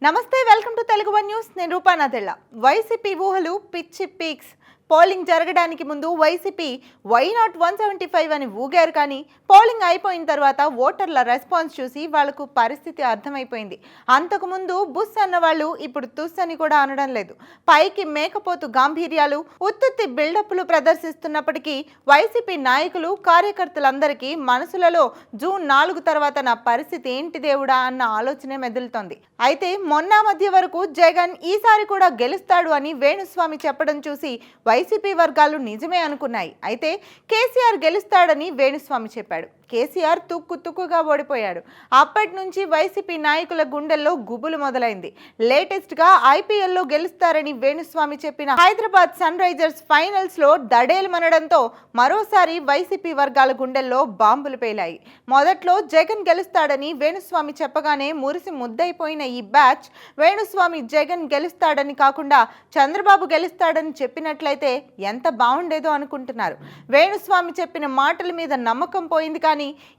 నమస్తే, welcome to Telugu one news. నేను రూపానాథెళ్ళ. YCP ఊహలు పిచ్చి పీక్స్. పోలింగ్ జరగడానికి ముందు వైసీపీ వై నాట్ 175 అని ఊగారు, కానీ పోలింగ్ అయిపోయిన తర్వాత ఓటర్ల రెస్పాన్స్ చూసి వాళ్లకు పరిస్థితి అర్థమైపోయింది. అంతకుముందు బుస్ అన్న వాళ్ళు ఇప్పుడు తుస్ అని కూడా అనడం లేదు. పైకి మేకపోతు గాంభీర్యాలు, ఉత్తుత్తి బిల్డప్లు ప్రదర్శిస్తున్నప్పటికీ వైసీపీ నాయకులు, కార్యకర్తలందరికీ మనసులలో జూన్ 4 తర్వాత నా పరిస్థితి ఏంటి దేవుడా అన్న ఆలోచనే మెదులుతోంది. అయితే మొన్న మధ్య వరకు జగన్ ఈసారి కూడా గెలుస్తాడు అని వేణుస్వామి చెప్పడం చూసి వైసీపీ వర్గాలు నిజమే అనుకున్నాయి. అయితే కేసీఆర్ గెలుస్తాడని వేణుస్వామి చెప్పాడు. కేసీఆర్ తుక్కుగా ఓడిపోయాడు. అప్పటి నుంచి వైసీపీ నాయకుల గుండెల్లో గుబులు మొదలైంది. లేటెస్ట్గా ఐపీఎల్లో గెలుస్తారని వేణుస్వామి చెప్పిన హైదరాబాద్ సన్ రైజర్స్ ఫైనల్స్లో దడేలు మనడంతో మరోసారి వైసీపీ వర్గాల గుండెల్లో బాంబులు పేలాయి. మొదట్లో జగన్ గెలుస్తాడని వేణుస్వామి చెప్పగానే మురిసి ముద్దైపోయిన ఈ బ్యాచ్ వేణుస్వామి జగన్ గెలుస్తాడని కాకుండా చంద్రబాబు గెలుస్తాడని చెప్పినట్లయితే ఎంత బాగుండేదో అనుకుంటున్నారు. వేణుస్వామి చెప్పిన మాటల మీద నమ్మకం పోయింది. కానీ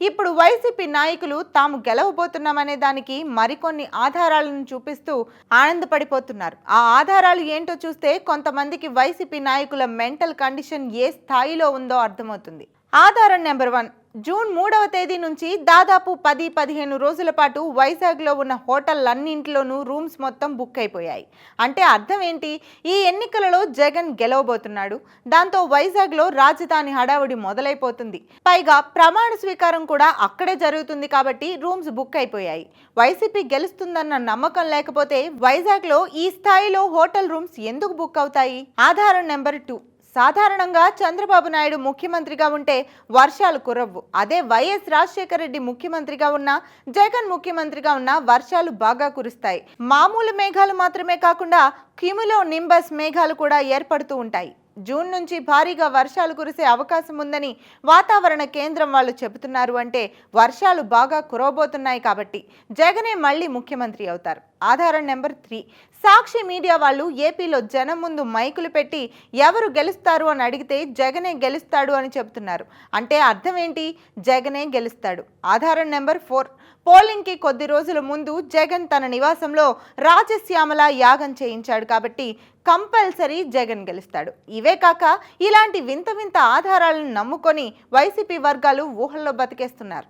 ఇప్పుడు వైసీపీ నాయకులు తాము గెలవబోతున్నామనే దానికి మరికొన్ని ఆధారాలను చూపిస్తూ ఆనందపడిపోతున్నారు. ఆ ఆధారాలు ఏంటో చూస్తే కొంతమందికి వైసీపీ నాయకుల మెంటల్ కండిషన్ ఏ స్థాయిలో ఉందో అర్థమవుతుంది. ఆధారం నెంబర్ 1. జూన్ 3వ తేదీ నుంచి దాదాపు 10-15 రోజుల పాటు వైజాగ్లో ఉన్న హోటళ్లన్నింటిలోనూ రూమ్స్ మొత్తం బుక్ అయిపోయాయి. అంటే అర్థం ఏంటి? ఈ ఎన్నికలలో జగన్ గెలవబోతున్నాడు. దాంతో వైజాగ్లో రాజధాని హడావుడి మొదలైపోతుంది. పైగా ప్రమాణ స్వీకారం కూడా అక్కడే జరుగుతుంది కాబట్టి రూమ్స్ బుక్ అయిపోయాయి. వైసీపీ గెలుస్తుందన్న నమ్మకం లేకపోతే వైజాగ్లో ఈ స్థాయిలో హోటల్ రూమ్స్ ఎందుకు బుక్ అవుతాయి? ఆధారం నెంబర్ 2. సాధారణంగా చంద్రబాబు నాయుడు ముఖ్యమంత్రిగా ఉంటే వర్షాలు కురవ్వు. అదే వైఎస్ రాజశేఖర రెడ్డి ముఖ్యమంత్రిగా ఉన్నా, జగన్ ముఖ్యమంత్రిగా ఉన్నా వర్షాలు బాగా కురుస్తాయి. మామూలు మేఘాలు మాత్రమే కాకుండా క్యూములో నింబస్ మేఘాలు కూడా ఏర్పడుతూ ఉంటాయి. జూన్ నుంచి భారీగా వర్షాలు కురిసే అవకాశం ఉందని వాతావరణ కేంద్రం వాళ్ళు చెబుతున్నారు. అంటే వర్షాలు బాగా కురవబోతున్నాయి కాబట్టి జగనే మళ్ళీ ముఖ్యమంత్రి అవుతారు. ఆధారం నెంబర్ 3. సాక్షి మీడియా వాళ్ళు ఏపీలో జనం ముందు మైకులు పెట్టి ఎవరు గెలుస్తారు అని అడిగితే జగనే గెలుస్తాడు అని చెబుతున్నారు. అంటే అర్థం ఏంటి? జగనే గెలుస్తాడు. ఆధారం నెంబర్ 4. పోలింగ్కి కొద్ది రోజుల ముందు జగన్ తన నివాసంలో రాజశ్యామల యాగం చేయించాడు కాబట్టి కంపల్సరీ జగన్ గెలుస్తాడు. ఇవే కాక ఇలాంటి వింత వింత ఆధారాలను నమ్ముకొని వైసీపీ వర్గాలు ఊహల్లో బతికేస్తున్నారు.